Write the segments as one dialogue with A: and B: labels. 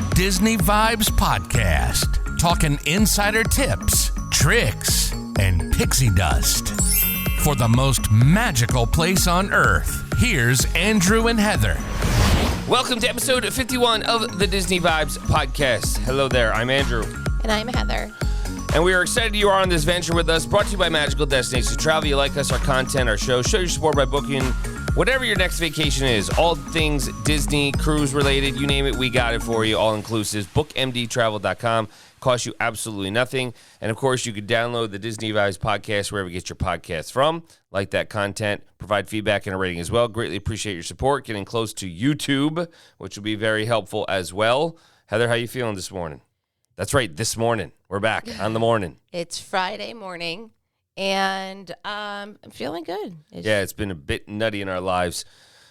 A: Disney Vibes Podcast, talking insider tips, tricks, and pixie dust. For the most magical place on earth, here's Andrew and Heather.
B: Welcome to episode 51 of the Disney Vibes Podcast. Hello there, I'm Andrew.
C: And I'm Heather.
B: And we are excited you are on this venture with us, brought to you by Magical Destination Travel. You like us, our content, our show. Show your support by booking whatever your next vacation is. All things Disney, cruise related, you name it, we got it for you, all inclusive. BookMDTravel.com. Costs you absolutely nothing. And of course, you can download the Disney Vibes Podcast wherever you get your podcasts from. Like that content, provide feedback and a rating as well. Greatly appreciate your support. Getting close to YouTube, which will be very helpful as well. Heather, how you feeling this morning? That's right, this morning. We're back on the morning.
C: It's Friday morning, and I'm feeling good.
B: It's been a bit nutty in our lives.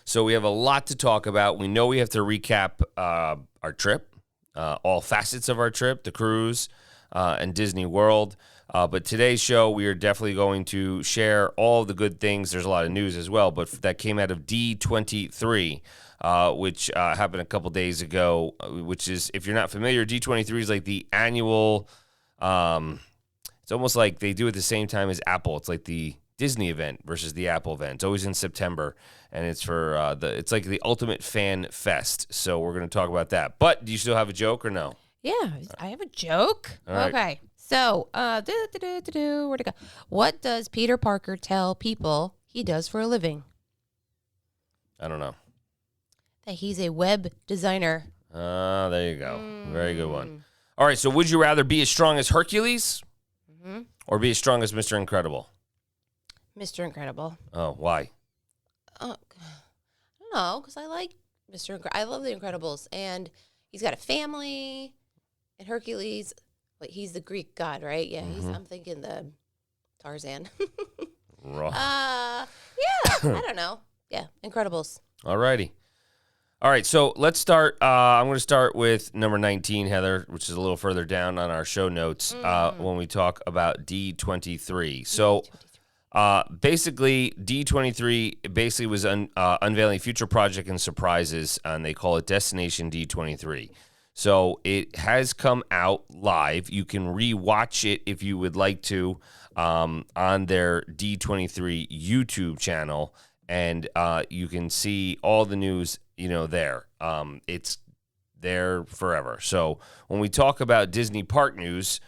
B: So we have a lot to talk about. We know we have to recap our trip, all facets of our trip, the cruise, and Disney World. But today's show, we are definitely going to share all the good things. There's a lot of news as well, but that came out of D23. Which happened a couple days ago, which is, if you're not familiar, D23 is like the annual, it's almost like they do it at the same time as Apple. It's like the Disney event versus the Apple event. It's always in September, and it's for it's like the ultimate fan fest. So we're going to talk about that. But do you still have a joke or no?
C: Yeah, I have a joke.
B: Right.
C: Okay. So, where'd it go? What does Peter Parker tell people he does for a living?
B: I don't know.
C: That he's a web designer.
B: There you go. Very good one. All right, so would you rather be as strong as Hercules or be as strong as Mr. Incredible?
C: Mr. Incredible.
B: Oh, why?
C: I don't know, because I like Mr. I love the Incredibles, and he's got a family, and Hercules, he's the Greek god, right? Yeah, I'm thinking the Tarzan.
B: Wrong.
C: I don't know. Yeah, Incredibles.
B: All righty. All right, so let's start. I'm going to start with number 19, Heather, which is a little further down on our show notes when we talk about D23. So basically, D23 basically was unveiling future project and surprises, and they call it Destination D23. So it has come out live. You can re-watch it if you would like to on their D23 YouTube channel, and you can see all the news there. It's there forever. So when we talk about Disney park news,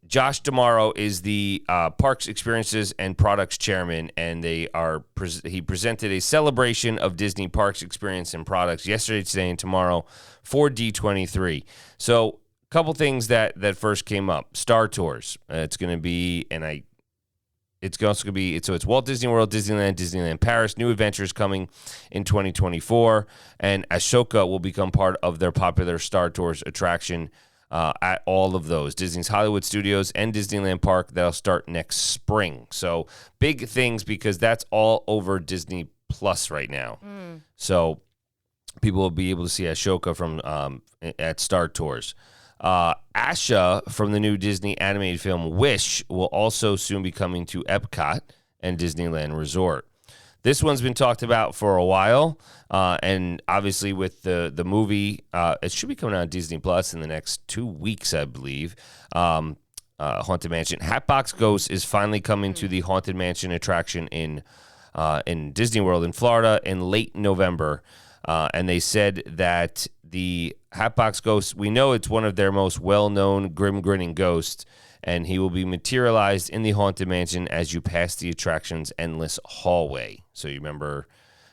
B: Josh D'Amaro is the Parks Experiences and Products Chairman, and he presented a celebration of Disney Parks Experience and Products yesterday, today, and tomorrow for D23. So a couple things that first came up. Star Tours. It's going to be, it's also going to be, so it's Walt Disney World, Disneyland, Disneyland Paris, new adventures coming in 2024, and Ashoka will become part of their popular Star Tours attraction at all of those. Disney's Hollywood Studios and Disneyland Park, that'll start next spring. So big things, because that's all over Disney Plus right now. So people will be able to see Ashoka from at Star Tours. Asha from the new Disney animated film Wish will also soon be coming to Epcot and Disneyland Resort. This one's been talked about for a while, and obviously with the movie, it should be coming out on Disney Plus in the next 2 weeks, I believe. Haunted Mansion. Hatbox Ghost is finally coming to the Haunted Mansion attraction in Disney World in Florida in late November, and they said that the Hatbox Ghost, we know it's one of their most well-known grim-grinning ghosts, and he will be materialized in the Haunted Mansion as you pass the attraction's endless hallway. So you remember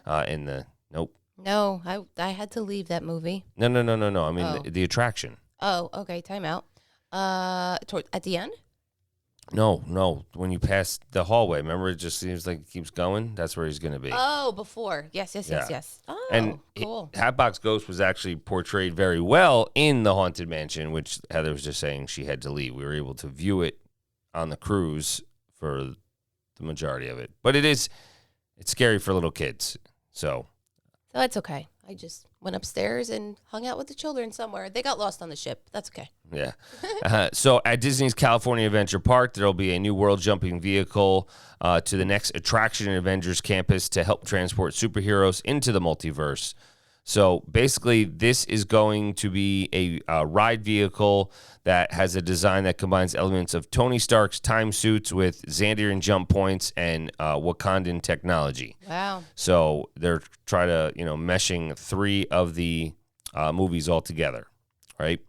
B: in the... Nope.
C: No, I had to leave that movie.
B: No. I mean, the attraction.
C: Oh, okay, time out. At the end?
B: No. When you pass the hallway, remember, it just seems like it keeps going? That's where he's going to be.
C: Oh, before. Yes. Oh,
B: and
C: cool.
B: Hatbox Ghost was actually portrayed very well in the Haunted Mansion, which Heather was just saying she had to leave. We were able to view it on the cruise for the majority of it. But it's scary for little kids. So
C: it's okay. I just went upstairs and hung out with the children somewhere. They got lost on the ship. That's okay.
B: Yeah. So at Disney's California Adventure Park, there will be a new world jumping vehicle to the next attraction in Avengers Campus to help transport superheroes into the multiverse. So basically, this is going to be a ride vehicle that has a design that combines elements of Tony Stark's time suits with Xandrian jump points and Wakandan technology.
C: Wow.
B: So they're trying to, meshing 3 of the movies all together, right?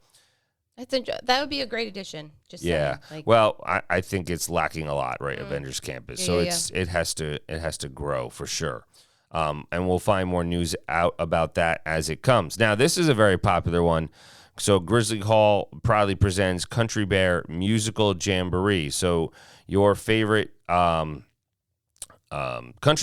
C: That would be a great addition. Just
B: yeah.
C: saying,
B: Well, I think it's lacking a lot, right? Avengers Campus,
C: Yeah,
B: so
C: yeah,
B: it has to grow for sure. And we'll find more news out about that as it comes. Now, this is a very popular one. So Grizzly Hall proudly presents Country Bear Musical Jamboree. So your favorite Country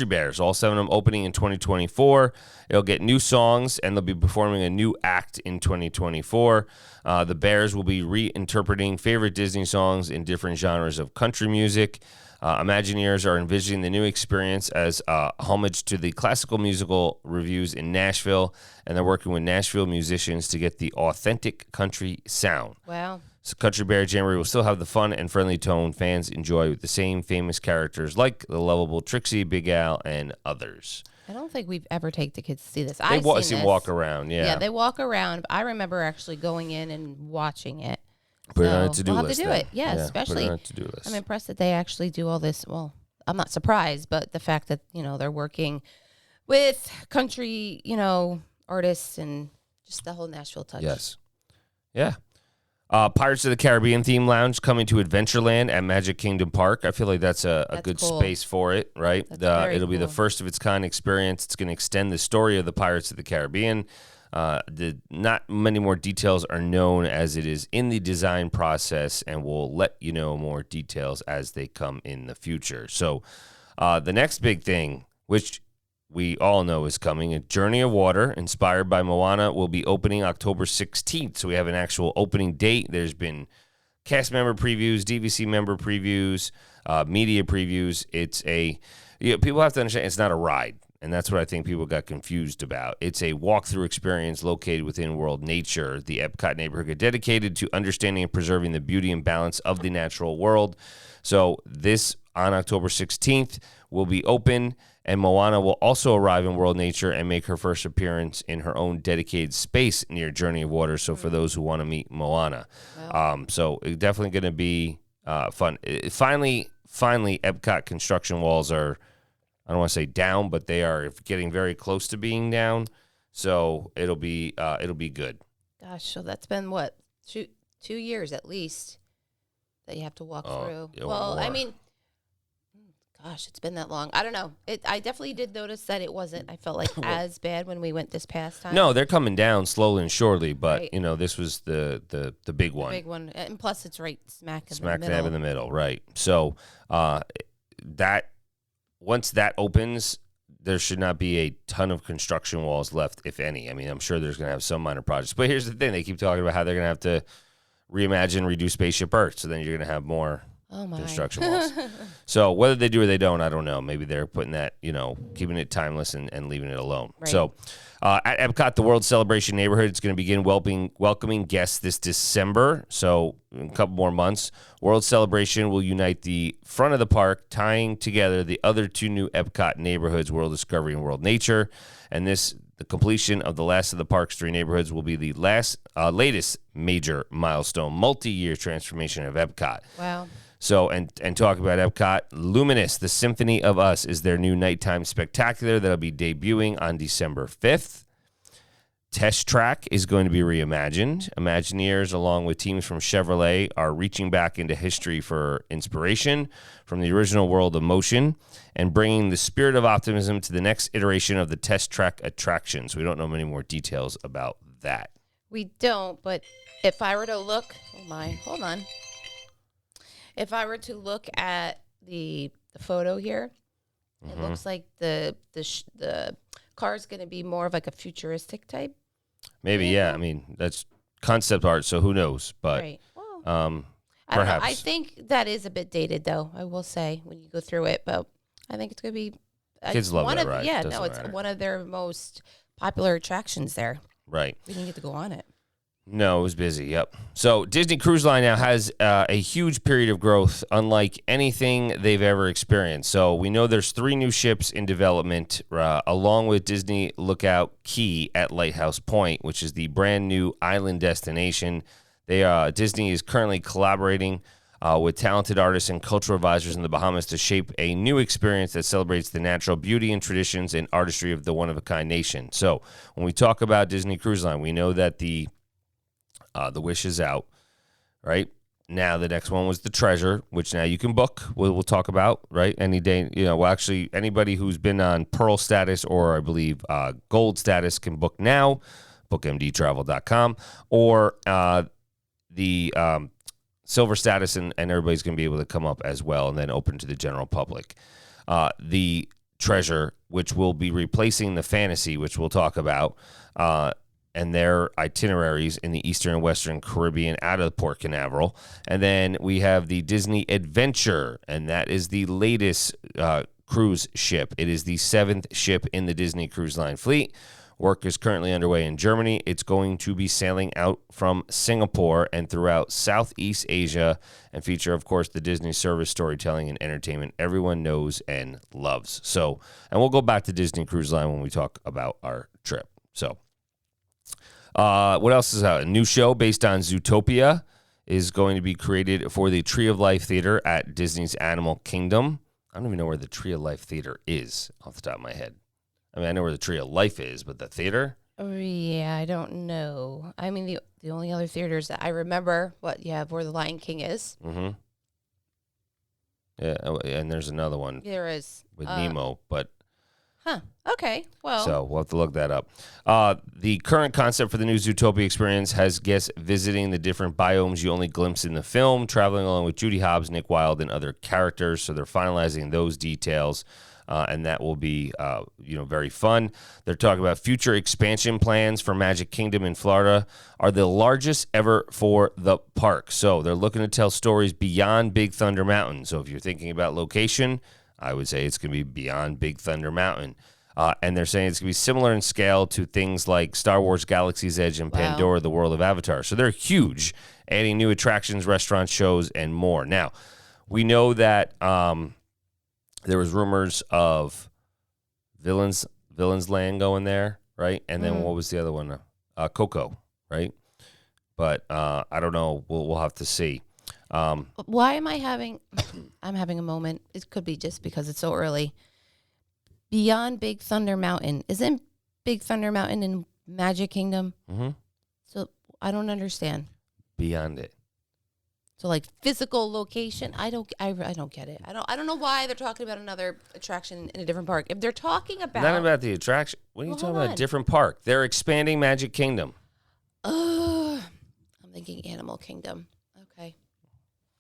B: Bears, all 7 of them opening in 2024. It'll get new songs, and they'll be performing a new act in 2024. The Bears will be reinterpreting favorite Disney songs in different genres of country music. Imagineers are envisioning the new experience as homage to the classical musical reviews in Nashville, and they're working with Nashville musicians to get the authentic country sound.
C: Wow.
B: So Country Bear Jamboree will still have the fun and friendly tone fans enjoy with the same famous characters like the lovable Trixie, Big Al, and others.
C: I don't think we've ever taken the kids to see this.
B: They
C: I've seen this.
B: walk around, yeah.
C: Yeah, they walk around. I remember actually going in and watching it.
B: Put it on a to-do
C: we'll
B: list.
C: Have to do it. Yeah, especially.
B: Put it on a to-do list.
C: I'm impressed that they actually do all this. Well, I'm not surprised, but the fact that they're working with country, artists and just the whole Nashville touch.
B: Yes. Yeah. Pirates of the Caribbean theme lounge coming to Adventureland at Magic Kingdom Park. I feel like that's a good
C: cool.
B: space for it, right? It'll be the
C: cool.
B: first of its kind experience. It's going to extend the story of the Pirates of the Caribbean. Not many more details are known as it is in the design process, and we'll let you know more details as they come in the future. So the next big thing, which we all know is coming, a Journey of Water, inspired by Moana, will be opening October 16th. So we have an actual opening date. There's been cast member previews, DVC member previews, media previews. People have to understand it's not a ride. And that's what I think people got confused about. It's a walkthrough experience located within World Nature, the Epcot neighborhood dedicated to understanding and preserving the beauty and balance of the natural world. So this, on October 16th, will be open, and Moana will also arrive in World Nature and make her first appearance in her own dedicated space near Journey of Water, so for those who want to meet Moana.
C: Wow.
B: So it's definitely going to be fun. Finally, Epcot construction walls are, I don't want to say down, but they are getting very close to being down. So it'll be good.
C: Gosh, so that's been what, 2 years at least that you have to walk through. Well,
B: more.
C: I mean, gosh, it's been that long. I don't know. I definitely did notice that it wasn't. I felt like as bad when we went this past time.
B: No, they're coming down slowly and surely, but
C: Right.
B: this was the big one.
C: The big one, and plus it's right smack in the
B: Smack
C: middle.
B: dab in the middle, right? So that. Once that opens, there should not be a ton of construction walls left, if any. I mean, I'm sure there's going to have some minor projects. But here's the thing. They keep talking about how they're going to have to reimagine, redo Spaceship Earth. So then you're going to have more construction walls. So whether they do or they don't, I don't know. Maybe they're putting that, keeping it timeless and leaving it alone.
C: Right.
B: So at Epcot, the World Celebration neighborhood is going to begin welcoming guests this December. So in a couple more months, World Celebration will unite the front of the park, tying together the other 2 new Epcot neighborhoods, World Discovery and World Nature. And the completion of the last of the park's 3 neighborhoods will be the latest major milestone, multi-year transformation of Epcot.
C: Wow.
B: So, and talk about Epcot, Luminous, the Symphony of Us is their new nighttime spectacular that'll be debuting on December 5th. Test Track is going to be reimagined. Imagineers, along with teams from Chevrolet, are reaching back into history for inspiration from the original World of Motion and bringing the spirit of optimism to the next iteration of the Test Track attractions. We don't know many more details about that.
C: We don't, but if I were to look, hold on. If I were to look at the photo here, it looks like the car is going to be more of like a futuristic type.
B: Maybe, yeah. I mean, that's concept art, so who knows? But
C: Right. Well,
B: perhaps.
C: I don't know. I think that is a bit dated, though, I will say, when you go through it. But I think it's going to be...
B: Kids love that ride.
C: Yeah, it's one of their most popular attractions there.
B: Right.
C: We didn't get to go on it.
B: No, it was busy. Yep. So Disney Cruise Line now has a huge period of growth, unlike anything they've ever experienced. So we know there's 3 new ships in development, along with Disney Lookout Key at Lighthouse Point, which is the brand new island destination. Disney is currently collaborating with talented artists and cultural advisors in the Bahamas to shape a new experience that celebrates the natural beauty and traditions and artistry of the one-of-a-kind nation. So when we talk about Disney Cruise Line, we know that the Wish is out, right? Now the next one was the Treasure, which now you can book. We'll talk about, right? Any day, actually anybody who's been on Pearl status or I believe Gold status can book now, bookmdtravel.com, or the Silver status, and everybody's going to be able to come up as well, and then open to the general public. The Treasure, which will be replacing the Fantasy, which we'll talk about, and their itineraries in the Eastern and Western Caribbean out of Port Canaveral. And then we have the Disney Adventure, and that is the latest cruise ship. It is the 7th ship in the Disney Cruise Line fleet. Work is currently underway in Germany. It's going to be sailing out from Singapore and throughout Southeast Asia and feature, of course, the Disney service, storytelling, and entertainment everyone knows and loves. So, and we'll go back to Disney Cruise Line when we talk about our trip. So, what else is out? A new show based on Zootopia is going to be created for the Tree of Life Theater at Disney's Animal Kingdom. I don't even know where the Tree of Life Theater is off the top of my head. I mean, I know where the Tree of Life is, but the theater?
C: Oh, yeah, I don't know. I mean, the only other theaters that I remember, where the Lion King is.
B: Mm-hmm. Yeah, and there's another one.
C: There is.
B: With Nemo, but...
C: Huh. Okay. Well.
B: So we'll have to look that up. The current concept for the new Zootopia experience has guests visiting the different biomes you only glimpse in the film, traveling along with Judy Hobbs, Nick Wilde, and other characters. So they're finalizing those details, and that will be, very fun. They're talking about future expansion plans for Magic Kingdom in Florida are the largest ever for the park. So they're looking to tell stories beyond Big Thunder Mountain. So if you're thinking about location, I would say it's going to be beyond Big Thunder Mountain. And they're saying it's going to be similar in scale to things like Star Wars Galaxy's Edge and Pandora, the World of Avatar. So they're huge, adding new attractions, restaurants, shows, and more. Now, we know that there was rumors of Villains Land going there, right? And then what was the other one? Coco, right? But I don't know. We'll have to see.
C: Why am I having... I'm having a moment. It could be just because it's so early. Beyond Big Thunder Mountain. Isn't Big Thunder Mountain in Magic Kingdom?
B: Mm-hmm.
C: So I don't understand.
B: Beyond it.
C: So like physical location, I don't get it. I don't know why they're talking about another attraction in a different park. If they're talking about...
B: Not about the attraction. What are you talking about? Different park. They're expanding Magic Kingdom.
C: I'm thinking Animal Kingdom.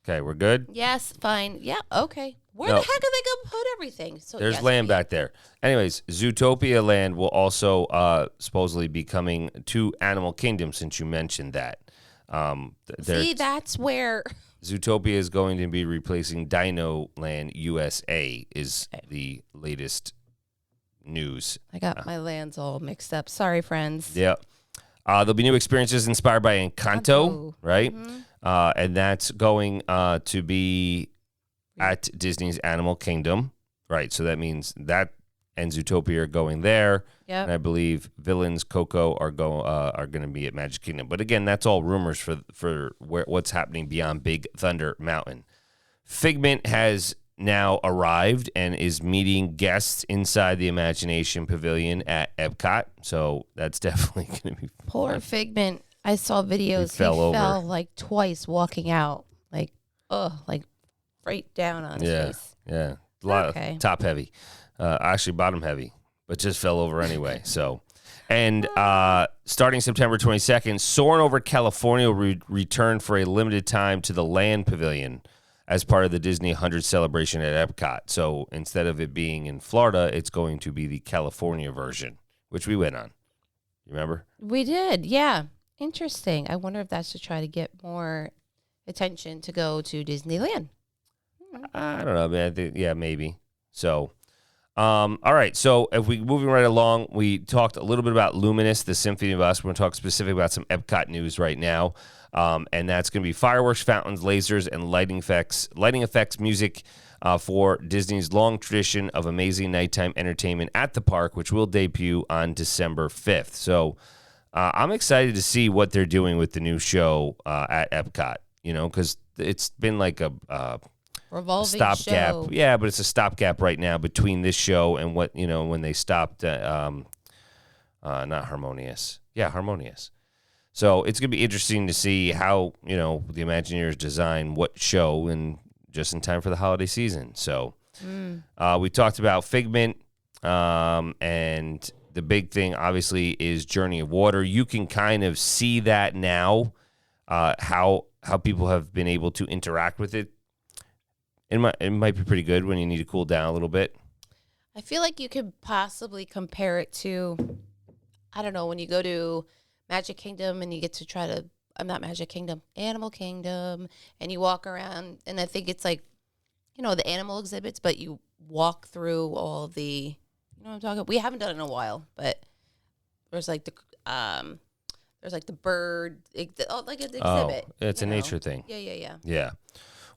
B: Okay, we're good?
C: Yes, fine. Yeah, okay. Where the heck are they going to put everything? So
B: there's land back there. Anyways, Zootopia Land will also supposedly be coming to Animal Kingdom, since you mentioned that.
C: See, that's where...
B: Zootopia is going to be replacing Dino Land USA is the latest news.
C: I got my lands all mixed up. Sorry, friends.
B: Yeah. There'll be new experiences inspired by Encanto, right? Mm-hmm. And that's going to be at Disney's Animal Kingdom, right? So that means that and Zootopia are going there. Yep. And I believe Villains, Coco are going to be at Magic Kingdom. But again, that's all rumors for what's happening beyond Big Thunder Mountain. Figment has now arrived and is meeting guests inside the Imagination Pavilion at Epcot. So that's definitely going to be fun.
C: Poor Figment. I saw videos. He fell like twice walking out. Like right down on his face.
B: Yeah. A lot of top heavy. Actually bottom heavy, but just fell over anyway. So, and starting September 22nd, Soarin' Over California will return for a limited time to the Land Pavilion as part of the Disney 100 celebration at Epcot. So instead of it being in Florida, it's going to be the California version, which we went on. You remember? We
C: did, yeah. Interesting. I wonder if that's to try to get more attention to go to Disneyland.
B: I don't know, man. I think, yeah, maybe. So All right, so if we moving right along, we talked a little bit about Luminous, the Symphony of Us. We're going to talk specifically about some Epcot news right now, and that's going to be fireworks, fountains, lasers, and lighting effects music for Disney's long tradition of amazing nighttime entertainment at the park, which will debut on December 5th. So I'm excited to see what they're doing with the new show at Epcot, because it's been like a
C: revolving
B: stopgap.
C: show.
B: Yeah, but it's a stopgap right now between this show and what, when they stopped, not Harmonious. Yeah, Harmonious. So it's going to be interesting to see how, the Imagineers design what show and just in time for the holiday season. So we talked about Figment, and the big thing, obviously, is Journey of Water. You can kind of see that now, how people have been able to interact with it. It might be pretty good when you need to cool down a little bit.
C: I feel like you could possibly compare it to, I don't know, when you go to Magic Kingdom and you get to try to, I'm not Magic Kingdom, Animal Kingdom, and you walk around, and I think it's like, the animal exhibits, but you walk through all the, you know what I'm talking about? We haven't done it in a while, but there's like the bird, like an exhibit.
B: Oh, it's a nature thing.
C: Yeah.
B: Yeah.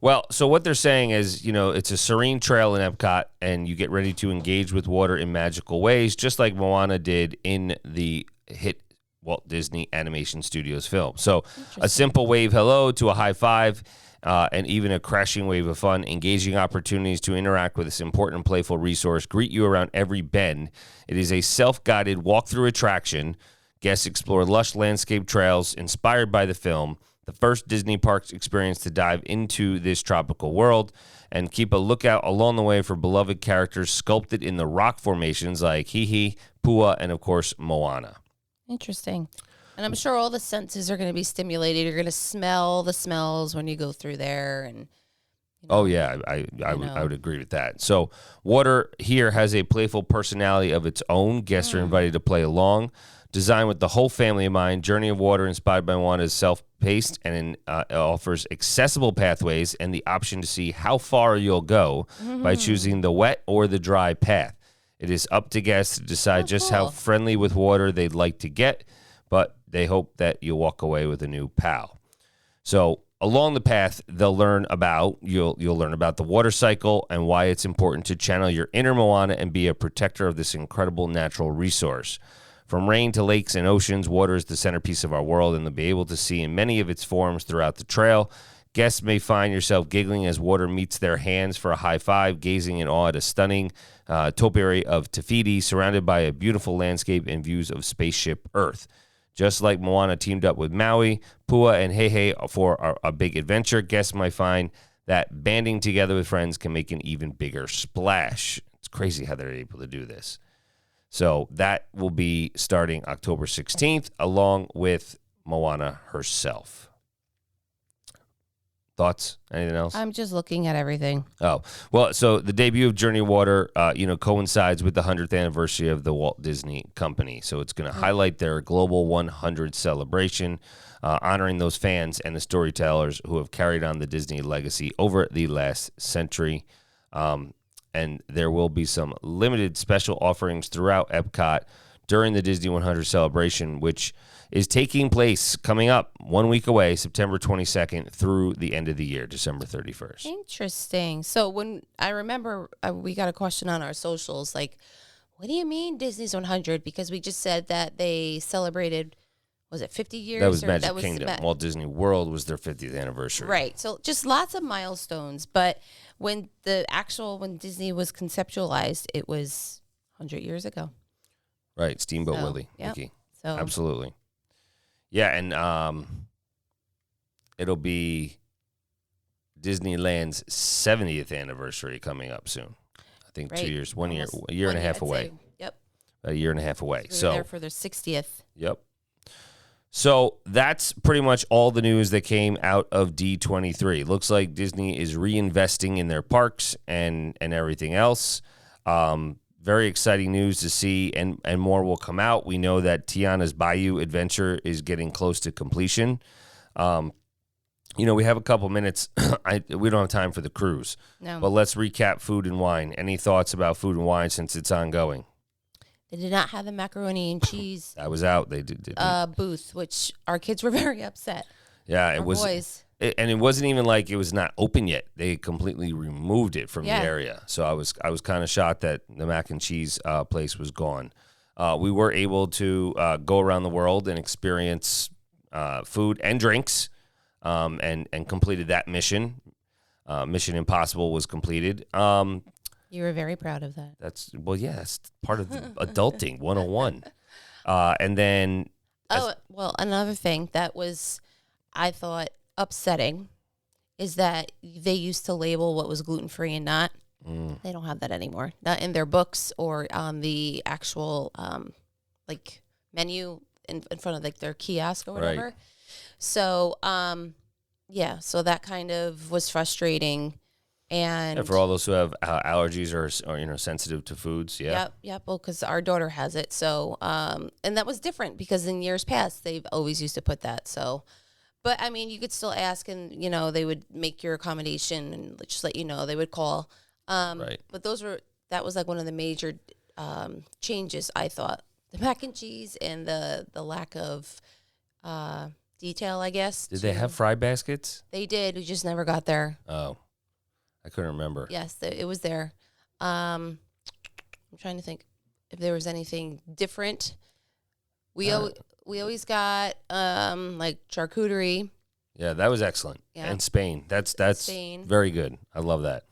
B: Well, so what they're saying is, it's a serene trail in Epcot, and you get ready to engage with water in magical ways, just like Moana did in the hit Walt Disney Animation Studios film. So a simple wave hello to a high five, and even a crashing wave of fun, engaging opportunities to interact with this important and playful resource greet you around every bend. It is a self-guided walk-through attraction. Guests explore lush landscape trails inspired by the film, the first Disney parks experience to dive into this tropical world, and keep a lookout along the way for beloved characters sculpted in the rock formations like Hihi, Pua, and, of course, Moana.
C: Interesting. And I'm sure all the senses are going to be stimulated. You're going to smell the smells when you go through there. And
B: Oh, yeah, I would agree with that. So water here has a playful personality of its own. Guests are invited to play along. Designed with the whole family in mind, Journey of Water, inspired by Moana, is self-paced and it offers accessible pathways and the option to see how far you'll go by choosing the wet or the dry path. It is up to guests to decide just how friendly with water they'd like to get, but they hope that you'll walk away with a new pal. So along the path, you'll learn about the water cycle and why it's important to channel your inner Moana and be a protector of this incredible natural resource. From rain to lakes and oceans, water is the centerpiece of our world, and they'll be able to see in many of its forms throughout the trail. Guests may find yourself giggling as water meets their hands for a high five, gazing in awe at a stunning topiary of Te Fiti, surrounded by a beautiful landscape and views of spaceship Earth. Just like Moana teamed up with Maui, Pua, and Heihei for a big adventure, guests might find that banding together with friends can make an even bigger splash. It's crazy how they're able to do this. So that will be starting October 16th, along with Moana herself. Thoughts? Anything else?
C: I'm just looking at everything.
B: Oh, well, so the debut of Journey of Water, coincides with the 100th anniversary of the Walt Disney Company. So it's going to highlight their Global 100 celebration, honoring those fans and the storytellers who have carried on the Disney legacy over the last century. And there will be some limited special offerings throughout Epcot during the Disney 100 celebration, which is taking place coming up 1 week away, September 22nd through the end of the year, December 31st.
C: Interesting. So when I remember we got a question on our socials, like, what do you mean Disney's 100? Because we just said that they celebrated, was it 50 years?
B: That was Magic Kingdom. Walt Disney World was their 50th anniversary.
C: Right. So just lots of milestones. But when Disney was conceptualized, it was 100 years ago.
B: Right. Steamboat Willie.
C: Yep.
B: Mickey.
C: So
B: Absolutely. Yeah, and it'll be Disneyland's 70th anniversary coming up soon. I think 2 years, 1 year, a year and a half away.
C: Yep.
B: A year and a half away.
C: We were there for their 60th.
B: Yep. So that's pretty much all the news that came out of D23. Looks like Disney is reinvesting in their parks and everything else. Very exciting news to see, and more will come out. We know that Tiana's Bayou Adventure is getting close to completion. we have a couple minutes. We don't have time for the cruise.
C: No.
B: But let's recap Food and Wine. Any thoughts about Food and Wine since it's ongoing?
C: They did not have the macaroni and cheese
B: That was out. They did.
C: booth, which our kids were very upset.
B: Yeah,
C: Our
B: it was.
C: boys.
B: And it wasn't even like it was not open yet. They completely removed it from the area. So I was kind of shocked that the mac and cheese place was gone. We were able to go around the world and experience food and drinks, and completed that mission. Mission Impossible was completed.
C: You were very proud of that.
B: That's part of the adulting 101. And then
C: Another thing that was, I thought, upsetting is that they used to label what was gluten-free and not. They don't have that anymore. Not in their books or on the actual menu in front of their kiosk or whatever.
B: Right.
C: So so that kind of was frustrating. And
B: for all those who have allergies or sensitive to foods,
C: Yep. Well, because our daughter has it, so and that was different because in years past they've always used to put that. So, but I mean, you could still ask, and they would make your accommodation and just let you know. They would call.
B: Right.
C: But that was like one of the major changes, I thought. The mac and cheese and the lack of detail, I guess.
B: Did they have fry baskets?
C: They did. We just never got there.
B: Oh, I couldn't remember.
C: Yes, it was there. I'm trying to think if there was anything different. We always got charcuterie.
B: Yeah, that was excellent.
C: Yeah.
B: And Spain. That's
C: Spain.
B: Very good. I love that.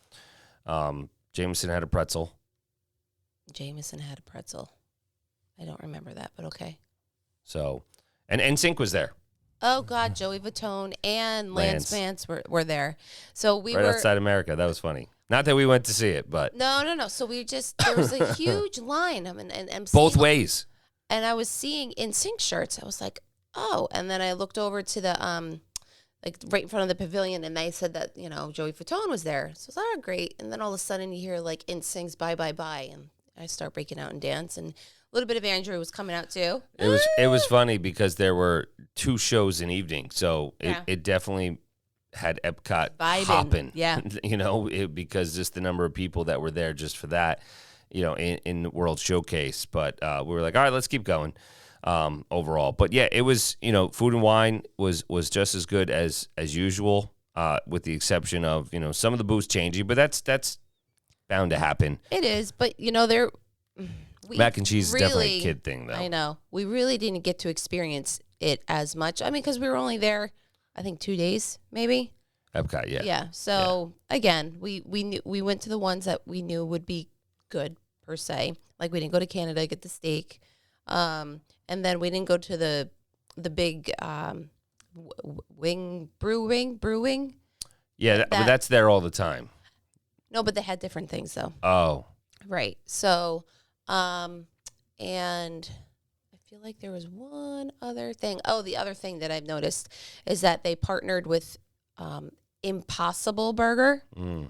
B: Jameson had a pretzel.
C: Jameson had a pretzel. I don't remember that, but okay.
B: So, and NSYNC was there.
C: Oh, God, Joey Fatone and Lance Vance were there. So we
B: right
C: were
B: outside America. That was funny. Not that we went to see it, but.
C: No. So there was a huge line. I mean, and I'm
B: both ways.
C: And I was seeing NSYNC shirts. I was like, oh. And then I looked over to the, right in front of the pavilion, and they said that, Joey Fatone was there. So I was like, oh, great. And then all of a sudden you hear, NSYNC's Bye, Bye, Bye. And I start breaking out and dance. And a little bit of Andrew was coming out too.
B: It was funny because there were 2 shows an evening, so it definitely had Epcot hopping.
C: Yeah,
B: because just the number of people that were there just for that, in the World Showcase. But we were like, all right, let's keep going. Overall, but yeah, it was Food and Wine was just as good as usual, with the exception of some of the booths changing, but that's bound to happen.
C: It is, but
B: mac and cheese is definitely a kid thing, though.
C: I know. We really didn't get to experience it as much. I mean, because we were only there, I think 2 days, maybe.
B: Epcot, yeah.
C: Yeah. So again, we went to the ones that we knew would be good per se. Like we didn't go to Canada get the steak, and then we didn't go to the big brewing.
B: Yeah, but that's there all the time.
C: No, but they had different things though.
B: Oh.
C: Right. So. And I feel like there was one other thing. Oh, the other thing that I've noticed is that they partnered with Impossible Burger.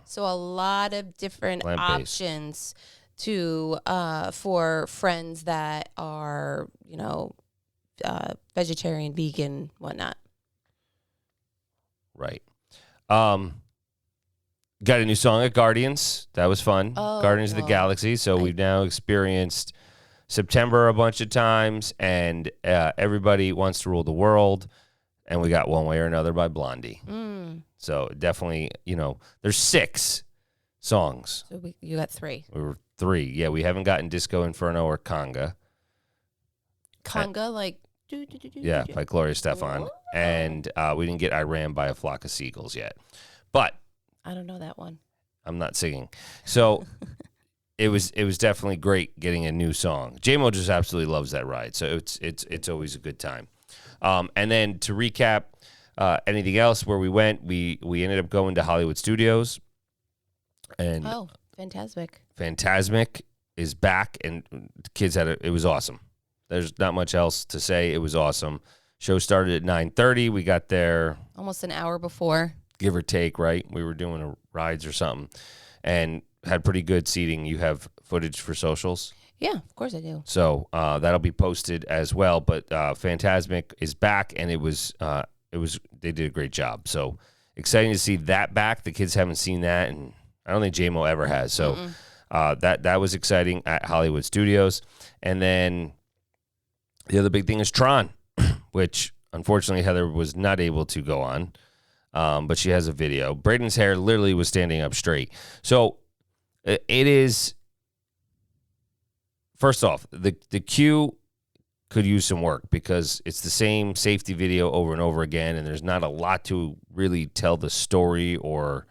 C: So a lot of different options for friends that are, vegetarian, vegan, whatnot.
B: Right. Got a new song at Guardians. That was fun. Guardians of the Galaxy. So we've now experienced September a bunch of times, and Everybody Wants to Rule the World, and we got One Way or Another by Blondie. So definitely, there's 6 songs.
C: So you got 3.
B: We were 3. Yeah, we haven't gotten Disco Inferno or Conga.
C: Conga,
B: Yeah, by Gloria Estefan. And we didn't get I Ran by a Flock of Seagulls yet. But
C: I don't know that one.
B: I'm not singing. So it was definitely great getting a new song. J-Mo just absolutely loves that ride. So it's always a good time. And then to recap anything else where we went, we ended up going to Hollywood Studios. And Fantasmic is back, and the kids it was awesome. There's not much else to say. It was awesome. Show started at 9:30. We got there
C: almost an hour before.
B: Give or take, right? We were doing rides or something, and had pretty good seating. You have footage for socials?
C: Yeah, of course I do.
B: So that'll be posted as well. But Fantasmic is back, and it was they did a great job. So exciting to see that back. The kids haven't seen that, and I don't think JMO ever has. So that was exciting at Hollywood Studios. And then the other big thing is Tron, which unfortunately Heather was not able to go on, but she has a video. Braden's hair literally was standing up straight. So it is, first off, the queue could use some work because it's the same safety video over and over again, and there's not a lot to really tell the story or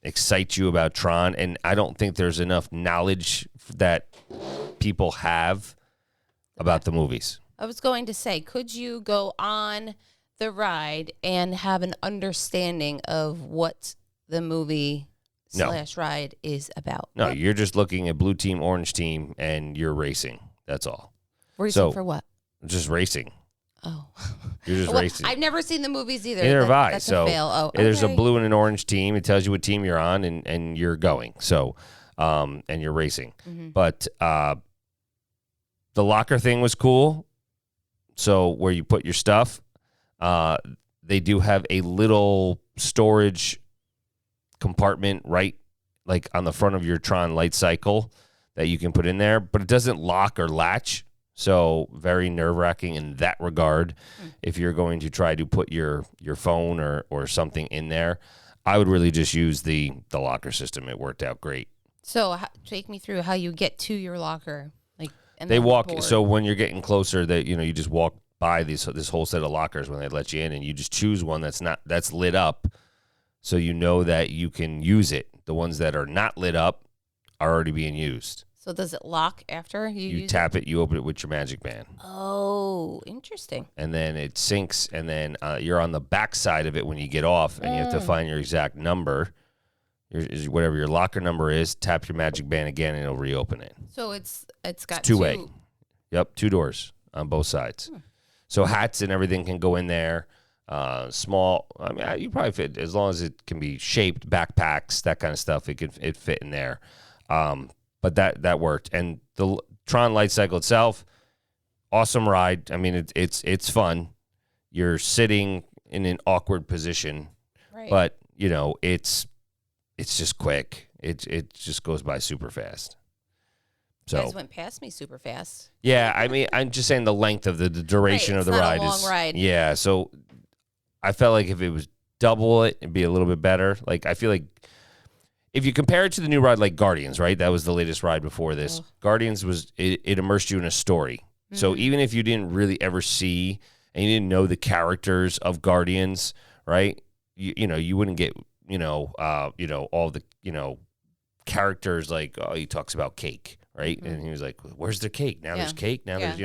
B: excite you about Tron, and I don't think there's enough knowledge that people have about the movies.
C: I was going to say, could you go on the ride and have an understanding of what the movie / ride is about?
B: No, you're just looking at blue team, orange team, and you're racing. That's all.
C: Racing for what?
B: Just racing.
C: Oh.
B: You're just racing.
C: I've never seen the movies either.
B: Neither have I.
C: That's
B: so
C: a fail. Oh, okay.
B: There's a blue and an orange team. It tells you what team you're on, and you're going. So, and you're racing. Mm-hmm. But the locker thing was cool. So where you put your stuff, they do have a little storage compartment right like on the front of your Tron light cycle that you can put in there, but it doesn't lock or latch. So very nerve-wracking in that regard. If you're going to try to put your phone or something in there, I would really just use the locker system. It worked out great.
C: So take me through how you get to your locker. Like
B: they walk. So when you're getting closer, that you just walk by this whole set of lockers when they let you in, and you just choose one that's lit up, so you know that you can use it. The ones that are not lit up are already being used.
C: So does it lock after you
B: tap it? You open it with your Magic Band.
C: Oh, interesting.
B: And then it syncs, and then you're on the back side of it when you get off, and you have to find your exact number, whatever your locker number is. Tap your Magic Band again, and it'll reopen it.
C: So it's got
B: two-way. Yep, 2 doors on both sides. So hats and everything can go in there. Small. I mean, you probably fit as long as it can be shaped. Backpacks, that kind of stuff. It fit in there. But that worked. And the Tron light cycle itself, awesome ride. I mean, it's fun. You're sitting in an awkward position, right. But it's just quick. It just goes by super fast. So
C: you guys went past me super fast.
B: Yeah, I mean, I'm just saying the length of the duration of the ride
C: is a long ride.
B: Yeah, so I felt like if it was double it, it'd be a little bit better. Like I feel like if you compare it to the new ride like Guardians, right? That was the latest ride before this. Guardians it immersed you in a story. Mm-hmm. So even if you didn't really ever see and you didn't know the characters of Guardians, right? You wouldn't get all the characters like he talks about cake, right? Mm-hmm. And he was like, "Where's the cake? Now there's cake. Now there's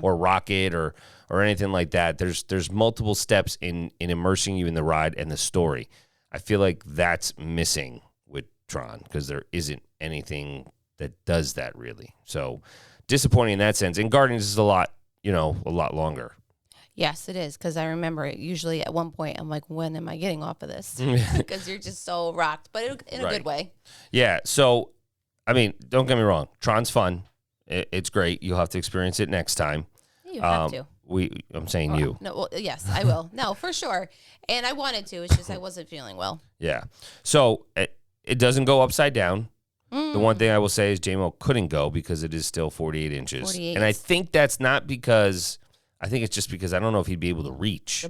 B: or Rocket or anything like that." There's multiple steps in immersing you in the ride and the story. I feel like that's missing with Tron because there isn't anything that does that really. So disappointing in that sense. And Guardians is a lot longer.
C: Yes, it is, because I remember it usually at one point I'm like, when am I getting off of this? Because you're just so rocked, but in a good way. Yeah,
B: so, I mean, don't get me wrong. Tron's fun. It's great. You'll have to experience it next time.
C: You have to.
B: I'm saying you.
C: No, well, yes, I will. No, for sure. And I wanted to. It's just I wasn't feeling well.
B: Yeah. So, it doesn't go upside down. The one thing I will say is JMO couldn't go because it is still 48 inches.
C: 48.
B: And I think that's not because... I think it's just because I don't know if he'd be able to reach.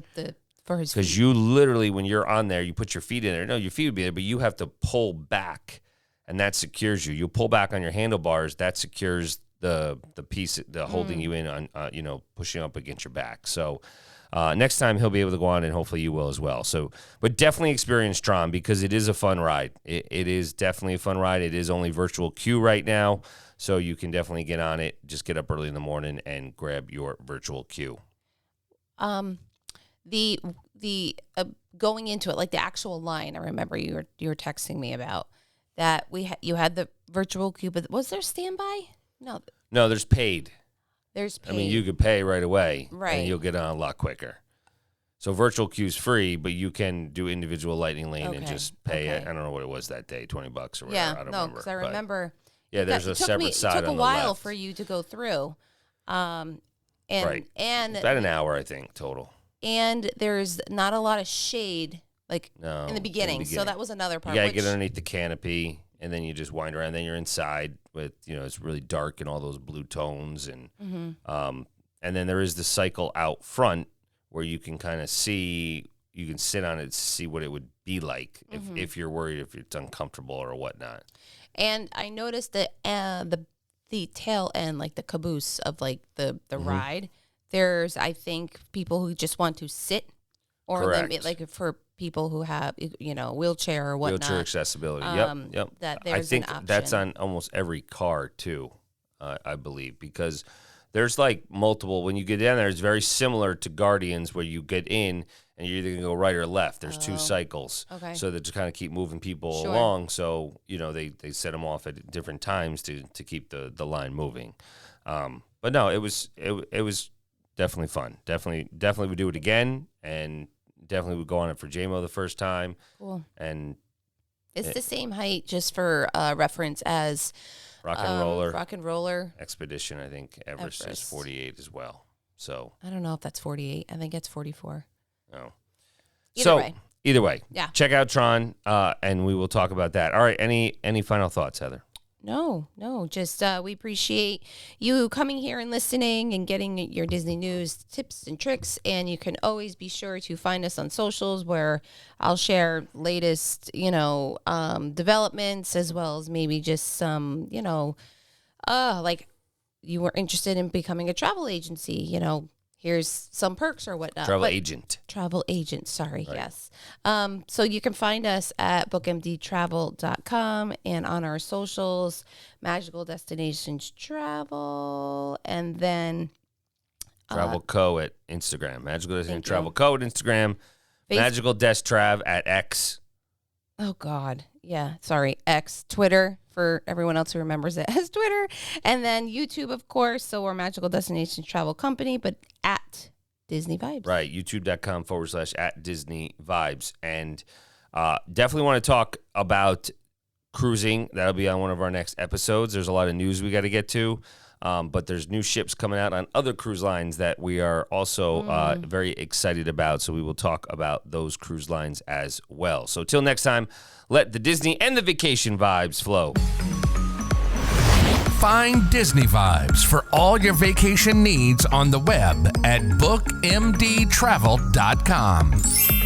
C: For his feet.
B: Because you literally, when you're on there, you put your feet in there. No, your feet would be there, but you have to pull back, and that secures you. You pull back on your handlebars, that secures the piece, holding you in on, pushing up against your back. So next time he'll be able to go on, and hopefully you will as well. So, but definitely experience Tron because it is a fun ride. It is definitely a fun ride. It is only virtual queue right now. So you can definitely get on it. Just get up early in the morning and grab your virtual queue.
C: The going into it, like the actual line. I remember you were texting me about that. You had the virtual queue, but was there standby? No,
B: there's paid.
C: There's paid.
B: I mean, you could pay right away,
C: right?
B: And you'll get on a lot quicker. So virtual queue's free, but you can do individual lightning lane and just pay it. I don't know what it was that day, $20 or whatever.
C: Yeah,
B: I don't remember.
C: because I remember.
B: Yeah, there's a separate side on the left.
C: It took a while for you to go through.
B: Right. And about an hour, I think, total.
C: and there's not a lot of shade in the beginning. So that was another part.
B: You gotta get underneath the canopy, and then you just wind around. Then you're inside with, it's really dark and all those blue tones, and and then there is the cycle out front where you can kind of see. You can sit on it to see what it would be like if you're worried if it's uncomfortable or whatnot. And
C: I noticed that the tail end, like the caboose of like the ride, there's, I think, people who just want to sit, or like for people who have wheelchair or whatnot.
B: Wheelchair accessibility. Yep.
C: That there's
B: I think
C: an option.
B: that's on almost every car too, I believe, because there's like multiple. When you get down there, it's very similar to Guardians, where you get in and you're either gonna go right or left. There's two cycles, so that to kind of keep moving people along. So they set them off at different times to keep the line moving. But no, it was definitely fun. Definitely would do it again, and definitely would go on it for JMO the first time.
C: Cool.
B: And
C: it's the same height, just for reference, as
B: Rock and Roller
C: Expedition.
B: I think Everest is 48 as well. So
C: I don't know if that's 48. I think it's 44.
B: No.
C: Either way. Yeah.
B: Check out Tron, and we will talk about that. All right. Any final thoughts, Heather?
C: No. Just we appreciate you coming here and listening and getting your Disney news, tips, and tricks. And you can always be sure to find us on socials, where I'll share latest, developments, as well as maybe just some, like you were interested in becoming a travel agency, here's some perks or whatnot.
B: Travel agent,
C: sorry,
B: right.
C: Yes. So you can find us at bookmdtravel.com and on our socials, Magical Destinations Travel, and then
B: Travel Co. at Instagram. Magical Destinations Travel Co. at Instagram. Magical Desk Trav at X.
C: Oh, God. Yeah. Sorry. X. Twitter, for everyone else who remembers it as Twitter. And then YouTube, of course. So we're Magical Destinations Travel Company, but at Disney Vibes.
B: Right. YouTube.com/at Disney Vibes. And definitely want to talk about cruising. That'll be on one of our next episodes. There's a lot of news we got to get to. But there's new ships coming out on other cruise lines that we are also very excited about. So we will talk about those cruise lines as well. So till next time, let the Disney and the vacation vibes flow.
A: Find Disney Vibes for all your vacation needs on the web at bookmdtravel.com.